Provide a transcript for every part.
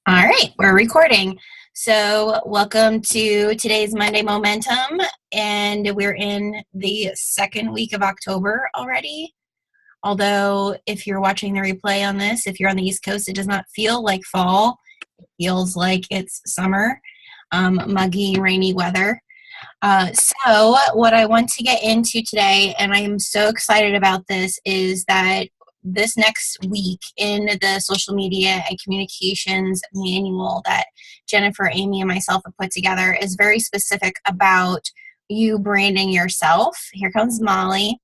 All right, we're recording. So welcome to today's Monday Momentum, and we're in the second week of October already. Although if you're watching the replay on this, if you're on the East Coast, it does not feel like fall. It feels like it's summer, muggy, rainy weather. So what I want to get into today, and I am so excited about this, is that this next week in the social media and communications manual that Jennifer, Amy, and myself have put together is very specific about you branding yourself. Here comes Molly.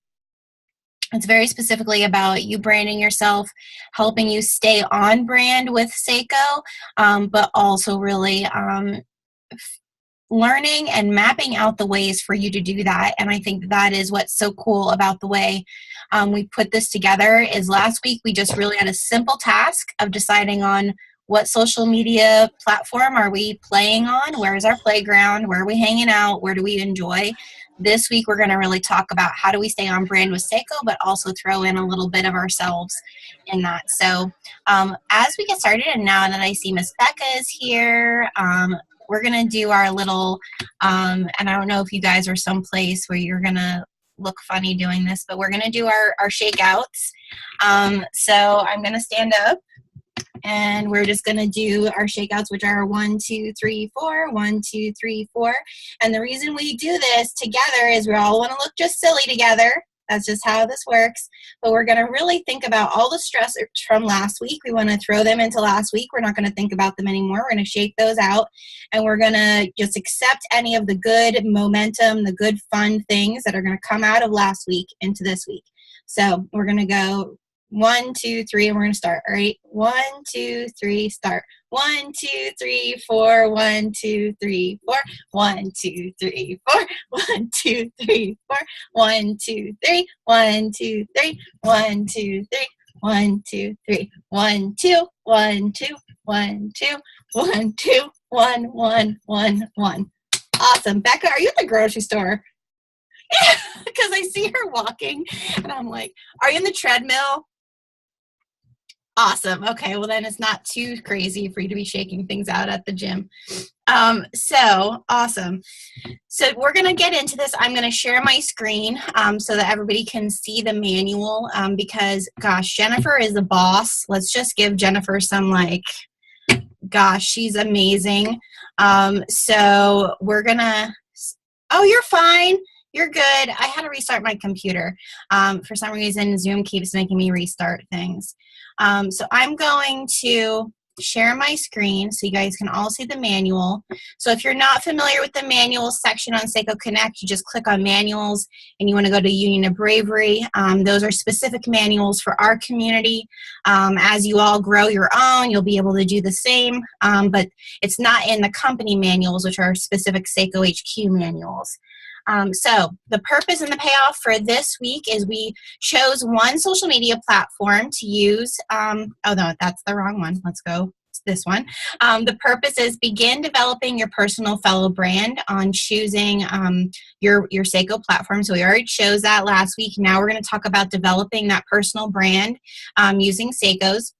It's very specifically about you branding yourself, helping you stay on brand with Seiko, but also really learning and mapping out the ways for you to do that. And I think that is what's so cool about the way we put this together is last week we just really had a simple task of deciding on what social media platform are we playing on, where is our playground, where are we hanging out, where do we enjoy. This week we're going to really talk about how do we stay on brand with Seiko, but also throw in a little bit of ourselves in that. So as we get started, and now that I see Miss Becca is here, we're going to do our little, and I don't know if you guys are someplace where you're going to look funny doing this, but we're going to do our shakeouts. So I'm going to stand up and we're just going to do our shakeouts, which are 1, 2, 3, 4, 1, 2, 3, 4. And the reason we do this together is we all want to look just silly together. That's just how this works. But we're going to really think about all the stressors from last week. We want to throw them into last week. We're not going to think about them anymore. We're going to shake those out. And we're going to just accept any of the good momentum, the good fun things that are going to come out of last week into this week. So we're going to go 1, 2, 3, and we're going to start. All right. 1, 2, 3, start. 1, 2, 3, 4. 1, 2, 3, 4. 1, 2, 3, 4. 1, 2, 3, 4. 1, 2, 3. 1, 2, 3. 1, 2, 3. 1, 2, 3. 1, 2. 1, 2. 1, 2. 1, 2. 1, 1, 1, 1. Awesome. Becca, are you at the grocery store? Because I see her walking, and I'm like, are you in the treadmill? Awesome. Okay, well then it's not too crazy for you to be shaking things out at the gym. So awesome. So we're going to get into this. I'm going to share my screen so that everybody can see the manual because, gosh, Jennifer is the boss. Let's just give Jennifer some gosh, she's amazing. So we're going to, oh, you're fine. You're good. I had to restart my computer. For some reason, Zoom keeps making me restart things. So I'm going to share my screen so you guys can all see the manual. So if you're not familiar with the manual section on Seiko Connect, you just click on manuals and you want to go to Union of Bravery. Those are specific manuals for our community. As you all grow your own, you'll be able to do the same, but it's not in the company manuals, which are specific Seiko HQ manuals. So the purpose and the payoff for this week is we chose one social media platform to use. Oh, no, that's the wrong one. Let's go to this one. The purpose is begin developing your personal fellow brand on choosing your Seiko platform. So we already chose that last week. Now we're going to talk about developing that personal brand using Seikos.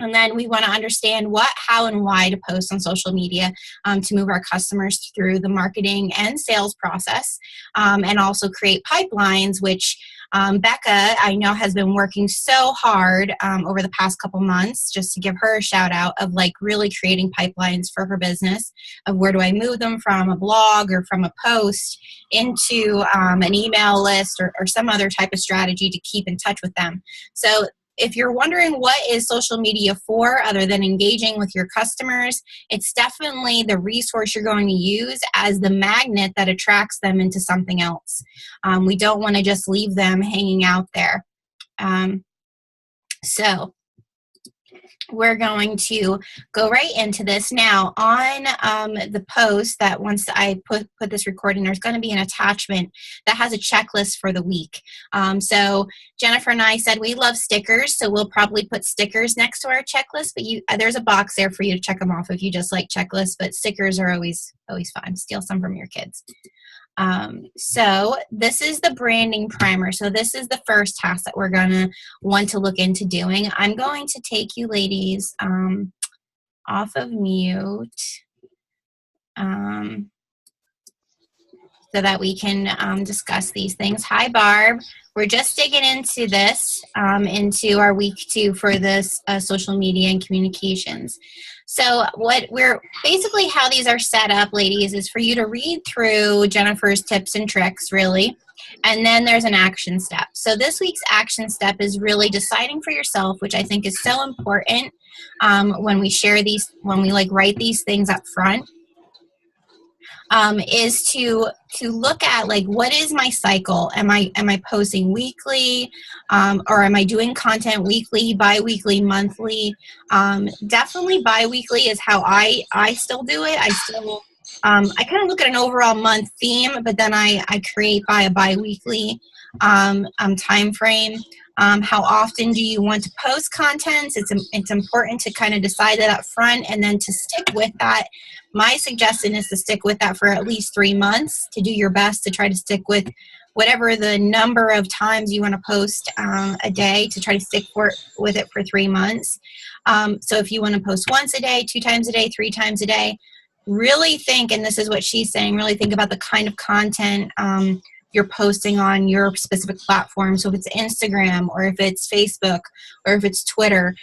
And then we want to understand what, how, and why to post on social media to move our customers through the marketing and sales process, and also create pipelines, which Becca, I know, has been working so hard over the past couple months, just to give her a shout out of really creating pipelines for her business of where do I move them from a blog or from a post into an email list or some other type of strategy to keep in touch with them. So if you're wondering what is social media for other than engaging with your customers, it's definitely the resource you're going to use as the magnet that attracts them into something else. We don't want to just leave them hanging out there. So we're going to go right into this now. On the post that once I put this recording, there's going to be an attachment that has a checklist for the week. So Jennifer and I said we love stickers, so we'll probably put stickers next to our checklist, but there's a box there for you to check them off if you just like checklists, but stickers are always fun. Steal some from your kids. So this is the branding primer. So this is the first task that we're going to want to look into doing. I'm going to take you ladies off of mute so that we can discuss these things. Hi, Barb. We're just digging into this, into our week 2 for this social media and communications. So what we're basically how these are set up, ladies, is for you to read through Jennifer's tips and tricks, really. And then there's an action step. So this week's action step is really deciding for yourself, which I think is so important when we share these, when we like write these things up front. Is to look at like, what is my cycle? Am I posting weekly, or am I doing content weekly, bi-weekly, monthly? Definitely bi-weekly is how I still do it. I still I kind of look at an overall month theme, but then I create by a bi-weekly time frame. How often do you want to post content? It's important to kind of decide that up front and then to stick with that. My suggestion is to stick with that for at least 3 months, to do your best to try to stick with whatever the number of times you want to post a day, to try to stick with it for 3 months. So if you want to post once a day, 2 times a day, 3 times a day, really think, and this is what she's saying, really think about the kind of content you're posting on your specific platform. So if it's Instagram, or if it's Facebook, or if it's Twitter,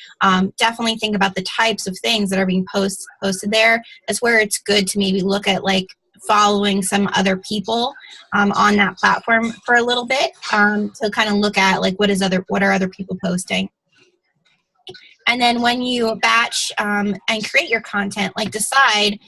definitely think about the types of things that are being posted there. That's where it's good to maybe look at like following some other people on that platform for a little bit, to kind of look at like what are other people posting. And then when you batch and create your content, like decide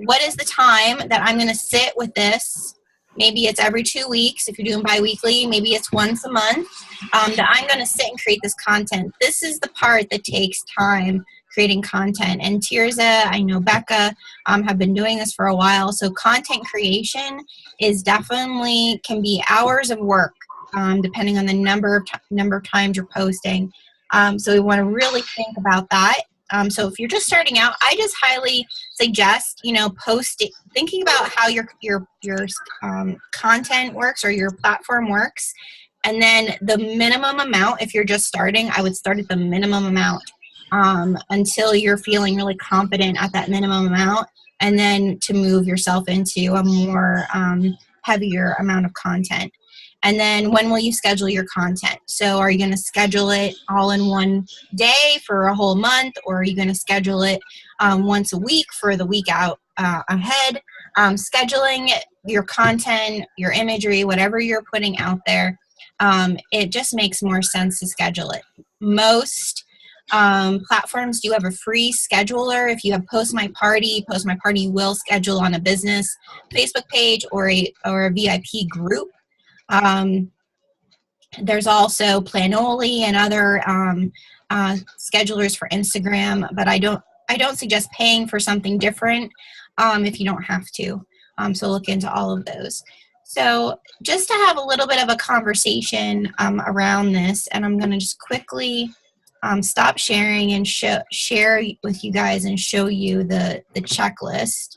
what is the time that I'm going to sit with this. Maybe it's every 2 weeks. If you're doing bi-weekly, maybe it's once a month, that I'm going to sit and create this content. This is the part that takes time, creating content. And Tirza, I know Becca have been doing this for a while. So content creation is definitely can be hours of work, depending on the number of times you're posting. So we want to really think about that. So if you're just starting out, I just highly suggest, thinking about how your content works or your platform works. And then the minimum amount, if you're just starting, I would start at the minimum amount until you're feeling really confident at that minimum amount. And then to move yourself into a more heavier amount of content. And then when will you schedule your content? So are you going to schedule it all in one day for a whole month, or are you going to schedule it once a week for the week out ahead? Scheduling your content, your imagery, whatever you're putting out there, it just makes more sense to schedule it. Most platforms do have a free scheduler. If you have Post My Party will schedule on a business Facebook page or a VIP group. There's also Planoly and other schedulers for Instagram, but I don't suggest paying for something different if you don't have to. So look into all of those. So just to have a little bit of a conversation around this, and I'm going to just quickly stop sharing and share with you guys and show you the checklist.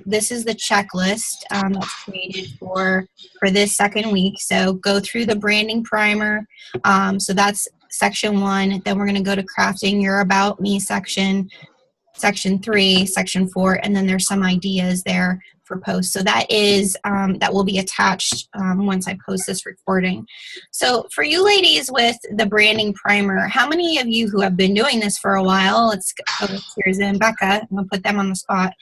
This is the checklist that's created for this second week. So go through the branding primer. So that's section 1. Then we're going to go to crafting your About Me section 3, section 4, and then there's some ideas there for posts. So that is that will be attached once I post this recording. So for you ladies with the branding primer, how many of you who have been doing this for a while, let's go to Tirza and Becca, I'm going to put them on the spot.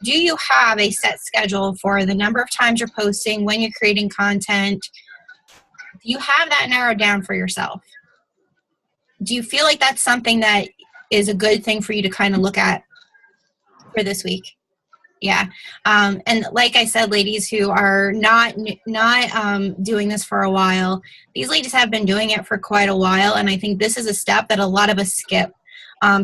Do you have a set schedule for the number of times you're posting, when you're creating content? Do you have that narrowed down for yourself? Do you feel like that's something that is a good thing for you to kind of look at for this week? Yeah. And like I said, ladies who are not doing this for a while, these ladies have been doing it for quite a while. And I think this is a step that a lot of us skip.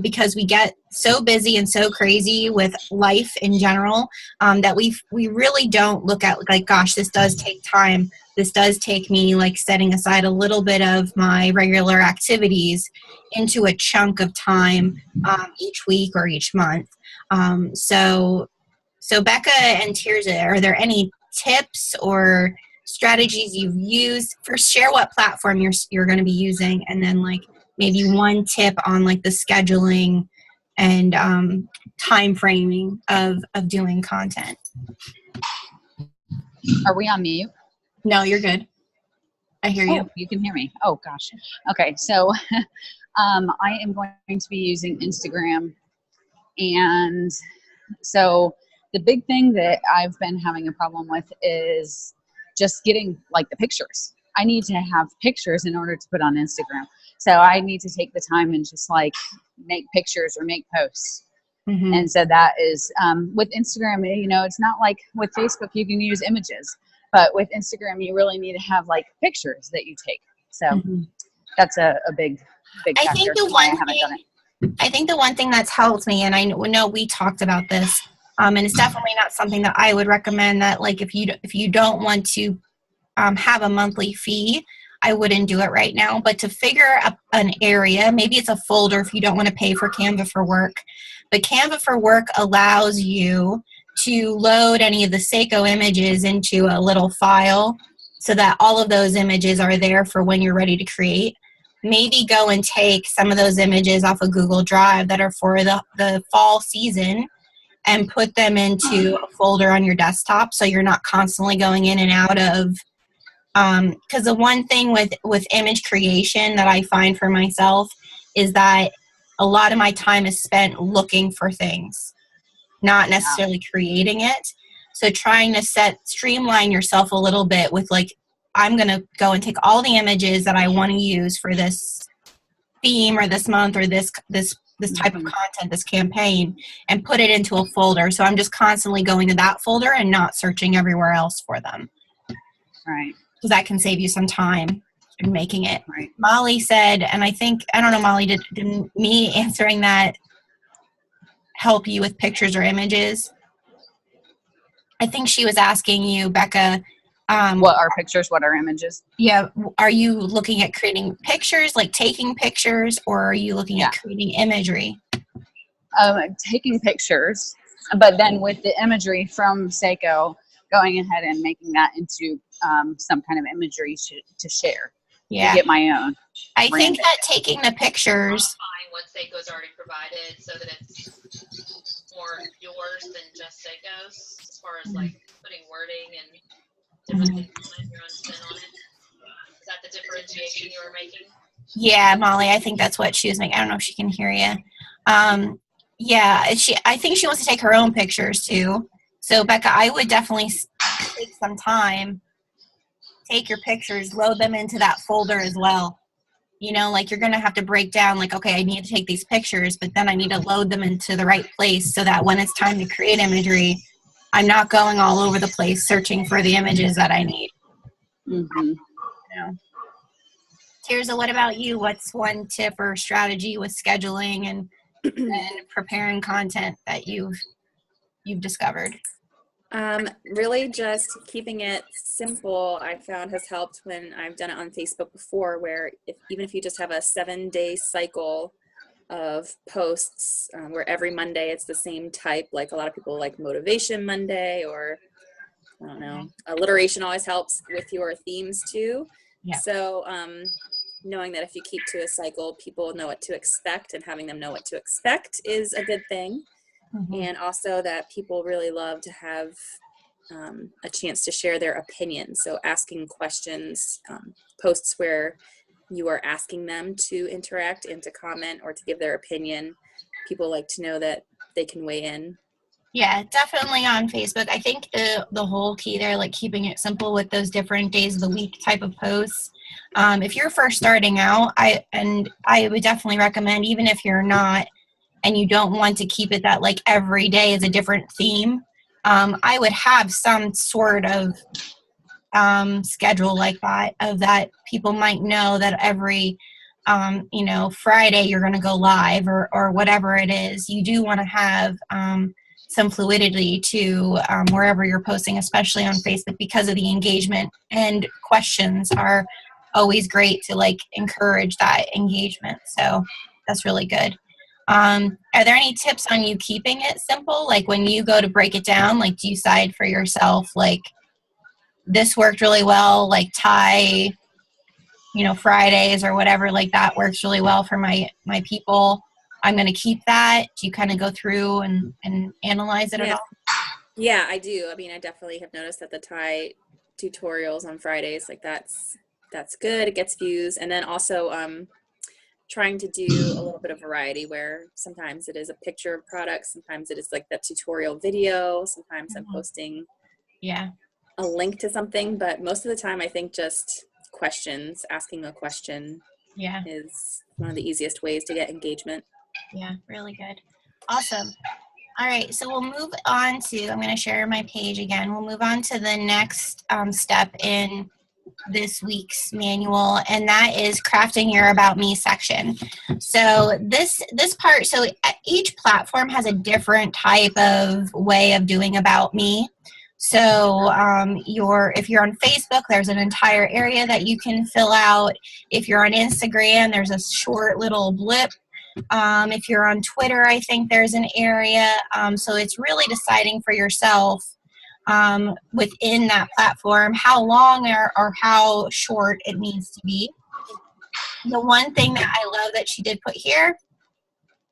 Because we get so busy and so crazy with life in general that we really don't look at like, gosh, this does take time. This does take me like setting aside a little bit of my regular activities into a chunk of time each week or each month. So Becca and Tirza, are there any tips or strategies you've used? First, share what platform you're going to be using, and then like maybe one tip on like the scheduling and time framing of doing content. Are we on mute? No, you're good. I hear you. Oh, you can hear me. Oh, gosh. Okay, so I am going to be using Instagram. And so the big thing that I've been having a problem with is just getting like the pictures. I need to have pictures in order to put on Instagram. So I need to take the time and just like make pictures or make posts. Mm-hmm. And so that is with Instagram, you know, it's not like with Facebook, you can use images, but with Instagram, you really need to have like pictures that you take. So that's a big factor. I think the one thing that's helped me, and I know we talked about this, and it's definitely not something that I would recommend, that like if you don't want to have a monthly fee, I wouldn't do it right now. But to figure up an area, maybe it's a folder if you don't want to pay for Canva for Work. But Canva for Work allows you to load any of the Seiko images into a little file so that all of those images are there for when you're ready to create. Maybe go and take some of those images off of Google Drive that are for the fall season and put them into a folder on your desktop so you're not constantly going in and out of, because the one thing with image creation that I find for myself is that a lot of my time is spent looking for things, not necessarily creating it. So trying to streamline yourself a little bit with like, I'm going to go and take all the images that I want to use for this theme or this month or this type of content, this campaign, and put it into a folder. So I'm just constantly going to that folder and not searching everywhere else for them. Right. Because that can save you some time in making it. Right. Molly said, and I don't know, Molly, did me answering that help you with pictures or images? I think she was asking you, Becca, what are pictures? What are images? Yeah. Are you looking at creating pictures, like taking pictures, or are you looking at creating imagery? Taking pictures, but then with the imagery from Seiko, going ahead and making that into some kind of imagery to share. Yeah. To get my own. I think that taking the pictures. What Seiko's already provided, so that it's more yours than just Seiko's, as far as like putting wording and different things on it, your own spin on it. Is that the differentiation you were making? Yeah, Molly, I think that's what she was making. I don't know if she can hear you. Yeah, I think she wants to take her own pictures too. So Becca, I would definitely take some time, take your pictures, load them into that folder as well. You know, like you're going to have to break down like, okay, I need to take these pictures, but then I need to load them into the right place so that when it's time to create imagery, I'm not going all over the place searching for the images that I need. Mm-hmm. You know. Tirza, what about you? What's one tip or strategy with scheduling and preparing content that you've discovered? Really just keeping it simple, I found, has helped when I've done it on Facebook before, where even if you just have a 7-day cycle of posts where every Monday it's the same type, like a lot of people like Motivation Monday, or I don't know, alliteration always helps with your themes too. Yeah. So knowing that if you keep to a cycle, people know what to expect, and having them know what to expect is a good thing. Mm-hmm. And also that people really love to have a chance to share their opinions. So asking questions, posts where you are asking them to interact and to comment or to give their opinion. People like to know that they can weigh in. Yeah, definitely on Facebook. I think the whole key there, like keeping it simple with those different days of the week type of posts. If you're first starting out, I would definitely recommend, even if you're not, and you don't want to keep it that like every day is a different theme, I would have some sort of schedule like that, of that people might know that every Friday you're going to go live or whatever it is. You do want to have some fluidity to wherever you're posting, especially on Facebook, because of the engagement, and questions are always great to like encourage that engagement. So that's really good. Are there any tips on you keeping it simple? Like when you go to break it down, like do you decide for yourself, like this worked really well, like tie, Fridays or whatever, like that works really well for my people. I'm going to keep that? Do you kind of go through and analyze it at Yeah. all? Yeah, I do. I mean, I definitely have noticed that the Thai tutorials on Fridays, like that's good. It gets views. And then also trying to do a little bit of variety where sometimes it is a picture of products, sometimes it is like that tutorial video, sometimes I'm posting Yeah. a link to something, but most of the time I think just questions, asking a question Yeah. is one of the easiest ways to get engagement. Yeah. Really good. Awesome. All right, so we'll move on to, I'm going to share my page again. We'll move on to the next step in this week's manual, and that is crafting your About Me section. So this part, so each platform has a different type of way of doing About Me. So if you're on Facebook, there's an entire area that you can fill out. If you're on Instagram, there's a short little blip. If you're on Twitter, I think there's an area. So it's really deciding for yourself within that platform how long or how short it needs to be. The one thing that I love that she did put here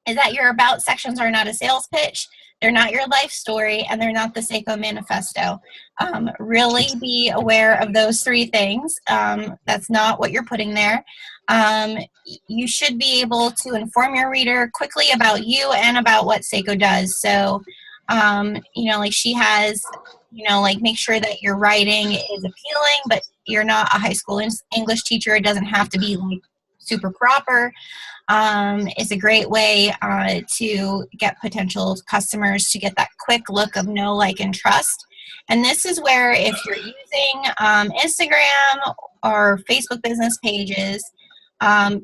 is that your About sections are not a sales pitch. They're not your life story, and they're not the Seiko Manifesto. Really be aware of those three things. That's not what you're putting there. You should be able to inform your reader quickly about you and about what Seiko does. So, like she has, like make sure that your writing is appealing, but you're not a high school English teacher. It doesn't have to be like super proper. It's a great way to get potential customers to get that quick look of know, like, and trust. And this is where if you're using Instagram or Facebook business pages,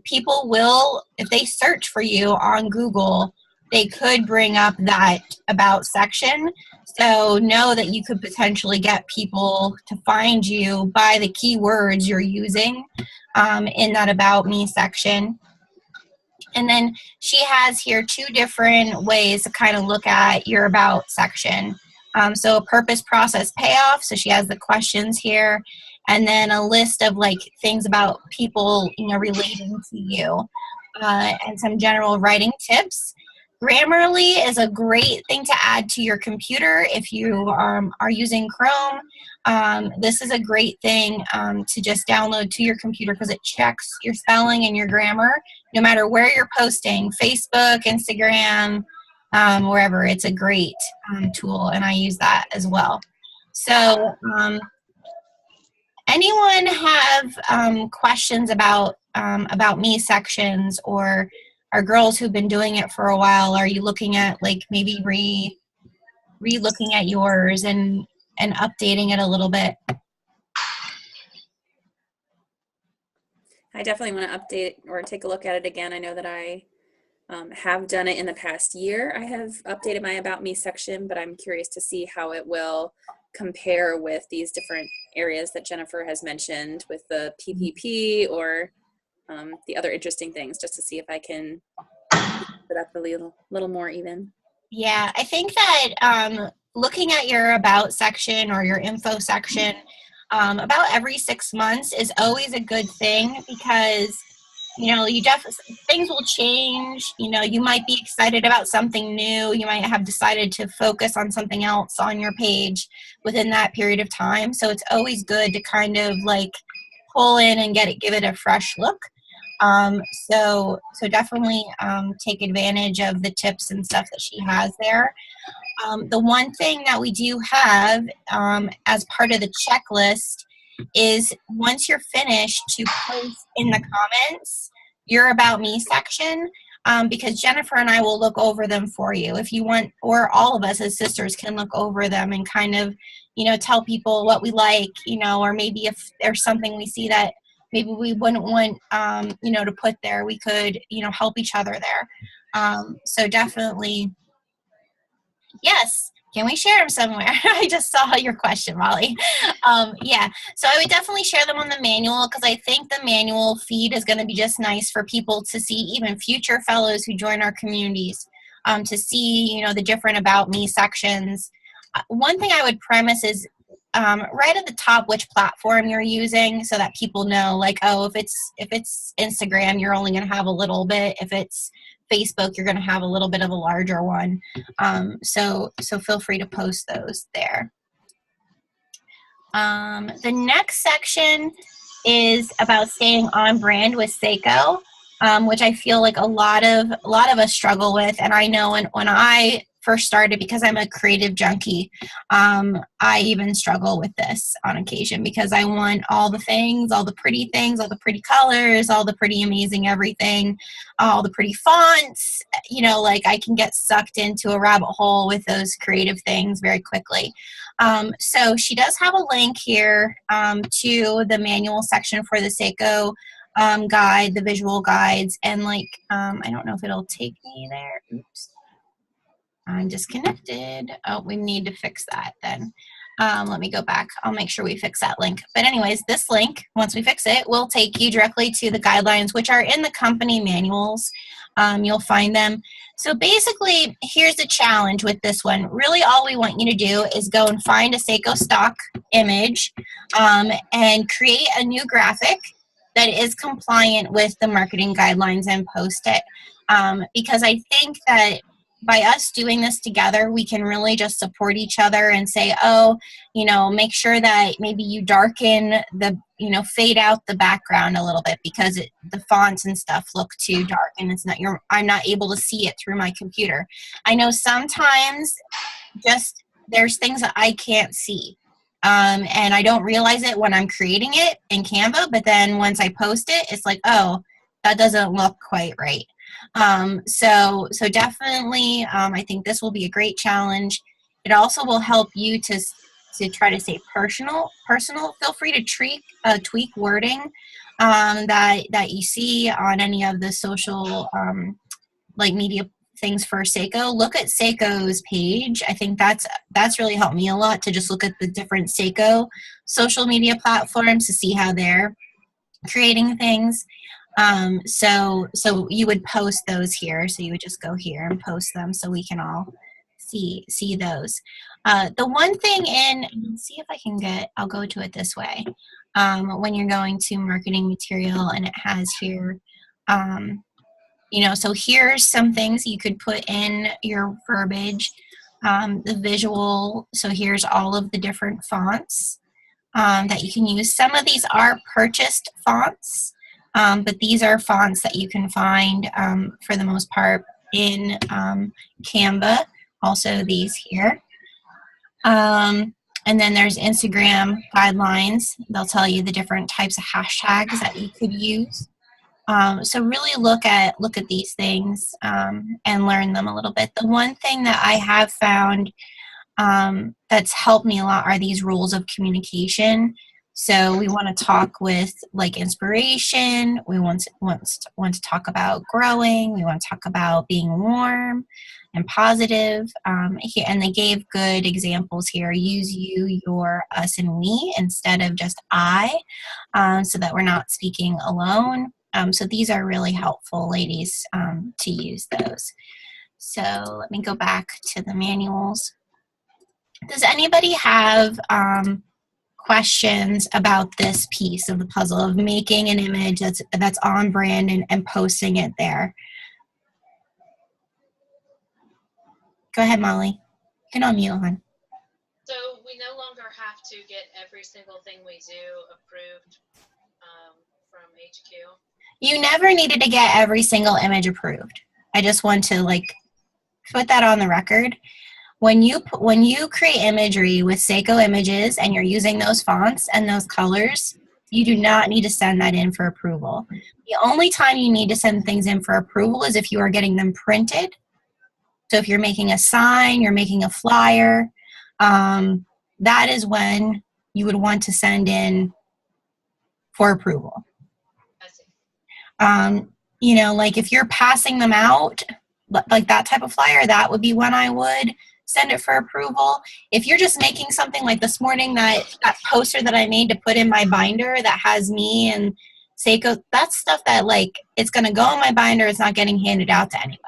people will, if they search for you on Google, they could bring up that About section. So know that you could potentially get people to find you by the keywords you're using in that About Me section. And then she has here two different ways to kind of look at your About section. So a purpose, process, payoff. So she has the questions here. And then a list of like things about people, relating to you. And some general writing tips. Grammarly is a great thing to add to your computer if you are using Chrome. This is a great thing to just download to your computer because it checks your spelling and your grammar no matter where you're posting, Facebook, Instagram, wherever. It's a great tool, and I use that as well. So anyone have questions about Me sections, or are girls who've been doing it for a while, are you looking at like maybe re-looking at yours and updating it a little bit? I definitely want to update or take a look at it again. I know that I have done it in the past year. I have updated my About Me section, but I'm curious to see how it will compare with these different areas that Jennifer has mentioned with the PPP or the other interesting things, just to see if I can put up a little more even. Yeah, I think that looking at your About section or your info section about every 6 months is always a good thing because things will change. You might be excited about something new. You might have decided to focus on something else on your page within that period of time. So it's always good to kind of like pull in and give it a fresh look. So definitely take advantage of the tips and stuff that she has there. The one thing that we do have as part of the checklist is once you're finished to post in the comments your About Me section, because Jennifer and I will look over them for you if you want, or all of us as sisters can look over them and kind of, tell people what we like, or maybe if there's something we see that maybe we wouldn't want, to put there, we could, help each other there. So definitely, yes. Can we share them somewhere? I just saw your question, Molly. Yeah, so I would definitely share them on the manual because I think the manual feed is going to be just nice for people to see, even future fellows who join our communities, to see, the different About Me sections. One thing I would premise is right at the top which platform you're using so that people know, like, oh, if it's Instagram, you're only going to have a little bit. If it's Facebook, you're going to have a little bit of a larger one. So feel free to post those there. The next section is about staying on brand with Seiko, which I feel like a lot of us struggle with. And I know when I first started, because I'm a creative junkie, I even struggle with this on occasion because I want all the things, all the pretty things, all the pretty colors, all the pretty amazing everything, all the pretty fonts. You know, like I can get sucked into a rabbit hole with those creative things very quickly. So she does have a link here to the manual section for the Seiko guide, the visual guides, and like, I don't know if it'll take me there. Oops. I'm disconnected. Oh, we need to fix that then. Let me go back. I'll make sure we fix that link. But anyways, this link, once we fix it, will take you directly to the guidelines, which are in the company manuals. You'll find them. So basically, here's the challenge with this one. Really, all we want you to do is go and find a Seiko stock image and create a new graphic that is compliant with the marketing guidelines and post it. Because I think that by us doing this together, we can really just support each other and say, oh, you know, make sure that maybe you darken the, you know, fade out the background a little bit because the fonts and stuff look too dark and it's not I'm not able to see it through my computer. I know sometimes just there's things that I can't see. And I don't realize it when I'm creating it in Canva, but then once I post it, it's like, oh, that doesn't look quite right. So definitely, I think this will be a great challenge. It also will help you to try to stay personal. Feel free to tweak wording that you see on any of the social like media things for Seiko. Look at Seiko's page. I think that's really helped me a lot to just look at the different Seiko social media platforms to see how they're creating things. So you would post those here. So you would just go here and post them so we can all see those. The one thing let's see if I can I'll go to it this way. When you're going to marketing material and it has here, you know, so here's some things you could put in your verbiage, the visual. So here's all of the different fonts that you can use. Some of these are purchased fonts. But these are fonts that you can find for the most part in Canva. Also these here. And then there's Instagram guidelines. They'll tell you the different types of hashtags that you could use. So really look at these things and learn them a little bit. The one thing that I have found that's helped me a lot are these rules of communication. So we want to talk with like inspiration. We want to talk about growing. We want to talk about being warm and positive. And they gave good examples here. Use you, your, us, and we instead of just I, so that we're not speaking alone. So these are really helpful, ladies, to use those. So let me go back to the manuals. Does anybody have questions about this piece of the puzzle of making an image that's on brand and posting it there? Go ahead, Molly. You can unmute, hon. So we no longer have to get every single thing we do approved from HQ? You never needed to get every single image approved. I just want to like put that on the record. When you create imagery with Seiko Images and you're using those fonts and those colors, you do not need to send that in for approval. The only time you need to send things in for approval is if you are getting them printed. So if you're making a sign, you're making a flyer, that is when you would want to send in for approval. I see. You know, like if you're passing them out, like that type of flyer, that would be when I would send it for approval. If you're just making something like this morning, that poster that I made to put in my binder that has me and Seiko, that's stuff that like it's going to go in my binder. It's not getting handed out to anybody.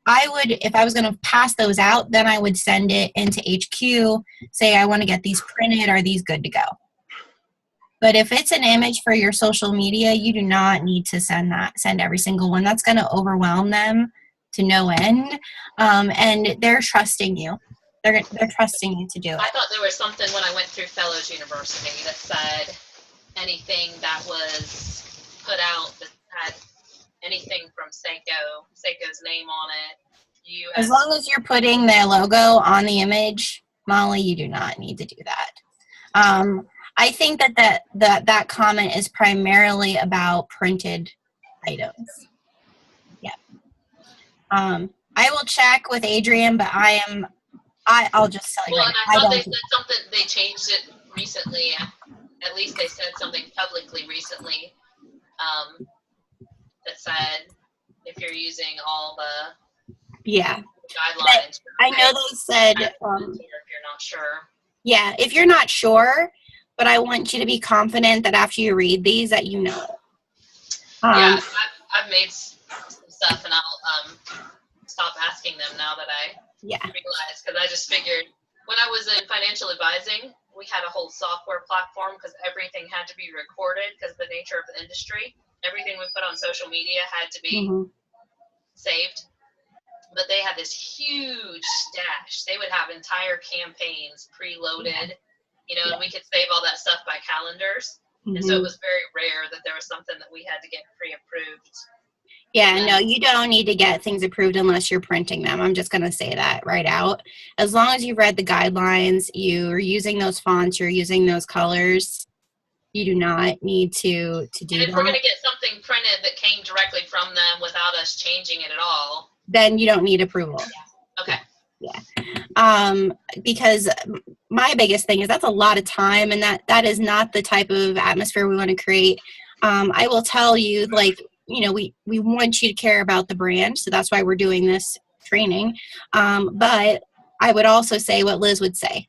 I would, if I was going to pass those out, then I would send it into HQ, say I want to get these printed. Are these good to go? But if it's an image for your social media, you do not need to send every single one. That's going to overwhelm them to no end. And they're trusting you. They're trusting you to do it. I thought there was something when I went through Fellows University that said anything that was put out that had anything from Seiko's name on it. As long as you're putting their logo on the image, Molly, you do not need to do that. I think that comment is primarily about printed items. Yeah. I will check with Adrian, but I'll just tell you. Well, and I thought they said something. They changed it recently. At least they said something publicly recently that said if you're using all the guidelines. I know they said if you're not sure. Yeah, if you're not sure, but I want you to be confident that after you read these that you know it. Yeah, I've made some stuff, and I'll stop asking them now that I realize, because I just figured when I was in financial advising, we had a whole software platform because everything had to be recorded because of the nature of the industry. Everything we put on social media had to be saved. But they had this huge stash. They would have entire campaigns preloaded, and we could save all that stuff by calendars. And so it was very rare that there was something that we had to get pre-approved. Yeah, no, you don't need to get things approved unless you're printing them. I'm just going to say that right out. As long as you've read the guidelines, you're using those fonts, you're using those colors, you do not need to do that. And if we're going to get something printed that came directly from them without us changing it at all, then you don't need approval. Okay. Yeah. Because my biggest thing is that's a lot of time, and that is not the type of atmosphere we want to create. I will tell you, we want you to care about the brand, so that's why we're doing this training. But I would also say what Liz would say.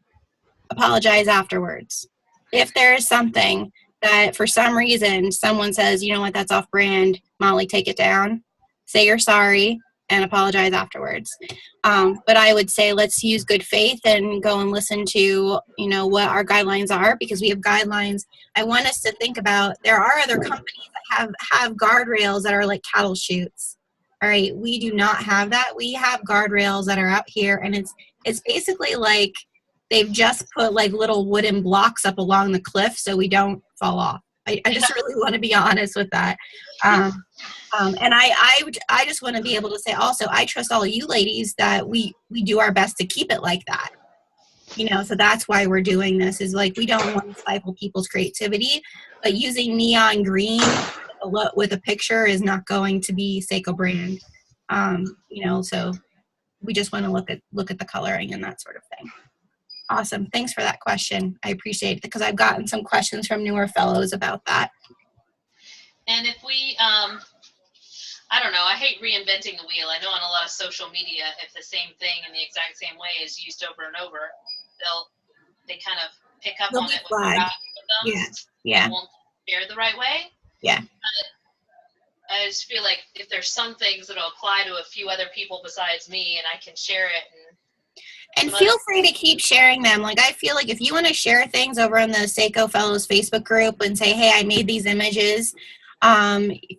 Apologize afterwards. If there is something that for some reason someone says, you know what, that's off brand, Molly, take it down. Say you're sorry and apologize afterwards. But I would say let's use good faith and go and listen to, what our guidelines are, because we have guidelines. I want us to think about, there are other companies that have guardrails that are like cattle chutes. All right. We do not have that. We have guardrails that are out here, and it's basically like they've just put like little wooden blocks up along the cliff so we don't fall off. I just really want to be honest with that. And I just want to be able to say also, I trust all of you ladies that we do our best to keep it like that. So that's why we're doing this, is like, we don't want to stifle people's creativity, but using neon green with a picture is not going to be Seiko brand. So we just want to look at the coloring and that sort of thing. Awesome. Thanks for that question. I appreciate it, because I've gotten some questions from newer fellows about that. And if we, I don't know, I hate reinventing the wheel. I know on a lot of social media, if the same thing in the exact same way is used over and over, they kind of pick up on it when they're with them. Yeah. They won't share the right way. Yeah. But I just feel like if there's some things that'll apply to a few other people besides me, and I can share it and feel free to keep sharing them. Like, I feel like if you want to share things over on the Seiko Fellows Facebook group and say, hey, I made these images,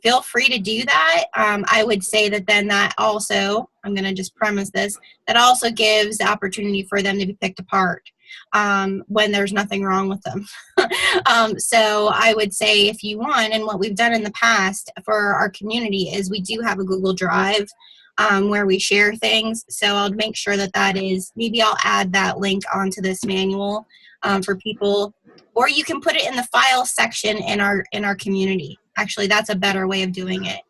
feel free to do that. I would say that then that also, I'm going to just premise this, that also gives the opportunity for them to be picked apart when there's nothing wrong with them. So I would say, if you want, and what we've done in the past for our community is we do have a Google Drive where we share things. So I'll make sure that is, maybe I'll add that link onto this manual for people, or you can put it in the file section in our community. Actually, that's a better way of doing it.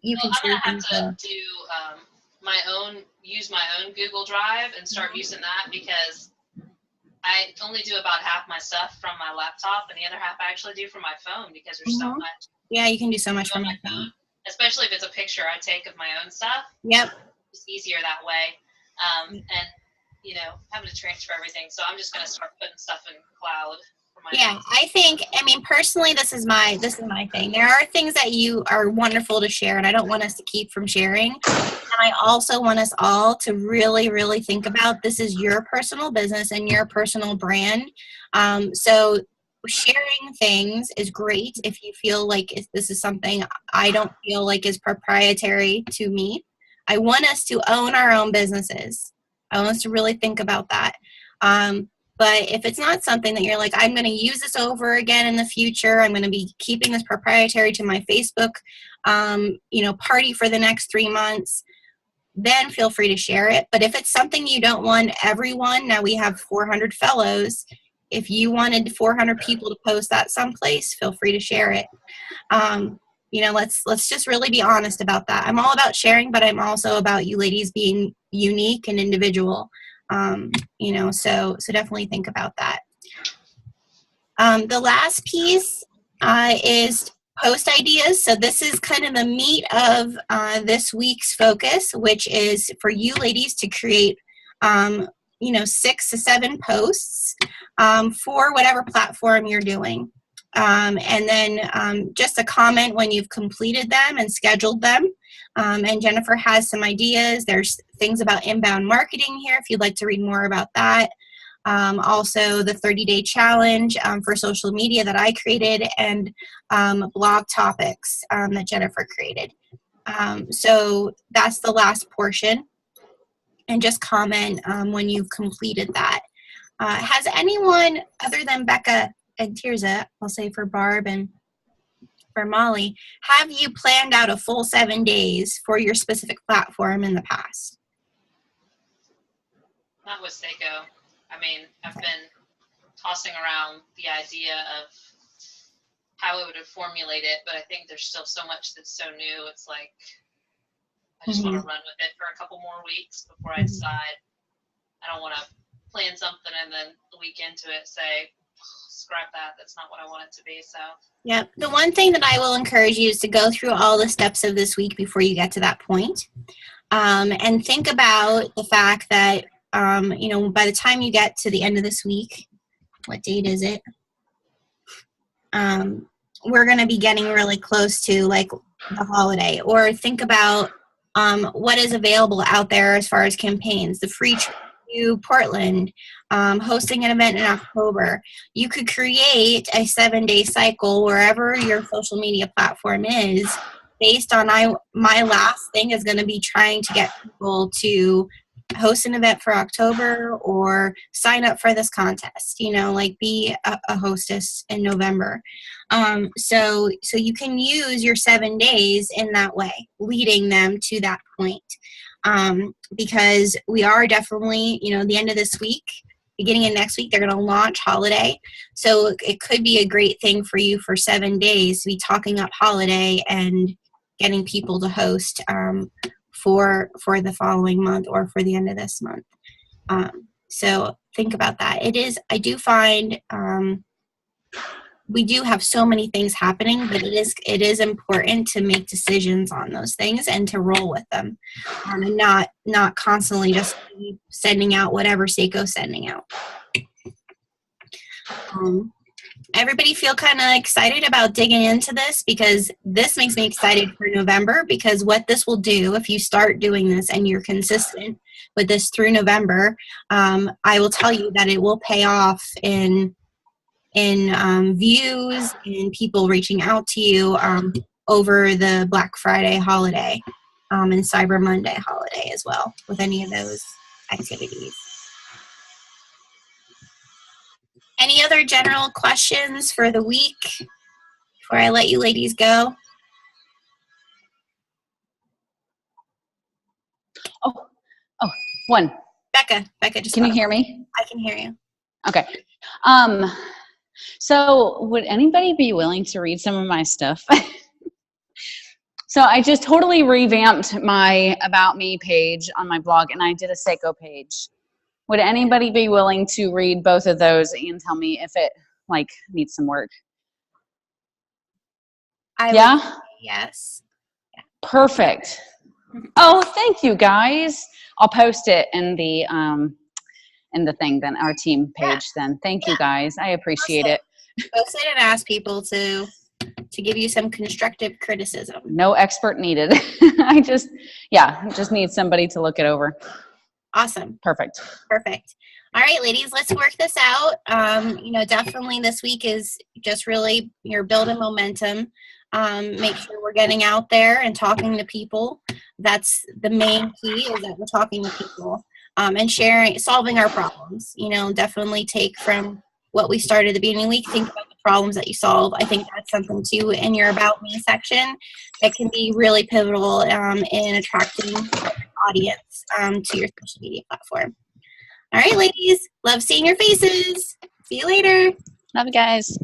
You can share things. I'm gonna have to do use my own Google Drive and start using that, because I only do about half my stuff from my laptop, and the other half I actually do from my phone, because there's so much. Yeah, you can do so much from your phone. Especially if it's a picture I take of my own stuff. Yep. It's easier that way. And, having to transfer everything. So I'm just going to start putting stuff in cloud. Personally, this is my thing. There are things that you are wonderful to share, and I don't want us to keep from sharing. And I also want us all to really, really think about, this is your personal business and your personal brand. So sharing things is great if you feel like this is something I don't feel like is proprietary to me. I want us to own our own businesses. I want us to really think about that. But if it's not something that you're like, I'm going to use this over again in the future, I'm going to be keeping this proprietary to my Facebook, party for the next 3 months, then feel free to share it. But if it's something you don't want everyone, now we have 400 fellows. If you wanted 400 people to post that someplace, feel free to share it. Let's just really be honest about that. I'm all about sharing, but I'm also about you ladies being unique and individual. So definitely think about that. The last piece is post ideas. So this is kind of the meat of this week's focus, which is for you ladies to create 6 to 7 posts for whatever platform you're doing. And then just a comment when you've completed them and scheduled them. And Jennifer has some ideas. There's things about inbound marketing here if you'd like to read more about that. Also the 30-day challenge for social media that I created, and blog topics that Jennifer created. So that's the last portion. And just comment when you've completed that. Has anyone other than Becca and Tirza, I'll say for Barb and for Molly, have you planned out a full 7 days for your specific platform in the past? Not with Seiko. I mean, I've been tossing around the idea of how I would have formulated it, but I think there's still so much that's so new. It's like, I just want to run with it for a couple more weeks before I decide. I don't want to plan something and then the week into it say, scrap that. That's not what I want it to be. So. Yep. The one thing that I will encourage you is to go through all the steps of this week before you get to that point. And think about the fact that, by the time you get to the end of this week, what date is it? We're going to be getting really close to like the holiday. Or think about what is available out there as far as campaigns. The free trip to Portland, hosting an event in October. You could create a 7-day cycle wherever your social media platform is, based on my last thing is going to be trying to get people to host an event for October or sign up for this contest, be a hostess in November. So you can use your 7 days in that way, leading them to that point. Because we are definitely, the end of this week, beginning of next week, they're going to launch holiday. So it could be a great thing for you for 7 days to be talking up holiday and getting people to host for the following month or for the end of this month. So think about that. I do find we do have so many things happening, but it is important to make decisions on those things and to roll with them, and not constantly just sending out whatever Seiko's sending out. Everybody feel kind of excited about digging into this, because this makes me excited for November, because what this will do if you start doing this and you're consistent with this through November, I will tell you that it will pay off in views and people reaching out to you over the Black Friday holiday and Cyber Monday holiday as well, with any of those activities. Any other general questions for the week before I let you ladies go? Oh, one. Becca just Can you hear me? I can hear you. Okay. So would anybody be willing to read some of my stuff? So I just totally revamped my About Me page on my blog, and I did a Seiko page. Would anybody be willing to read both of those and tell me if it needs some work? Yes. Yeah. Perfect. Oh, thank you guys. I'll post it in the thing then, our team page then. Thank you guys. I appreciate it. Post it and ask people to give you some constructive criticism. No expert needed. I just need somebody to look it over. Awesome. Perfect. All right, ladies, let's work this out. Definitely this week is just really you're building momentum. Make sure we're getting out there and talking to people. That's the main key, is that we're talking to people and solving our problems. Definitely take from what we started at the beginning of the week, think about the problems that you solve. I think that's something too in your About Me section that can be really pivotal in attracting audience to your social media platform. All right, ladies, love seeing your faces. See you later. Love you guys.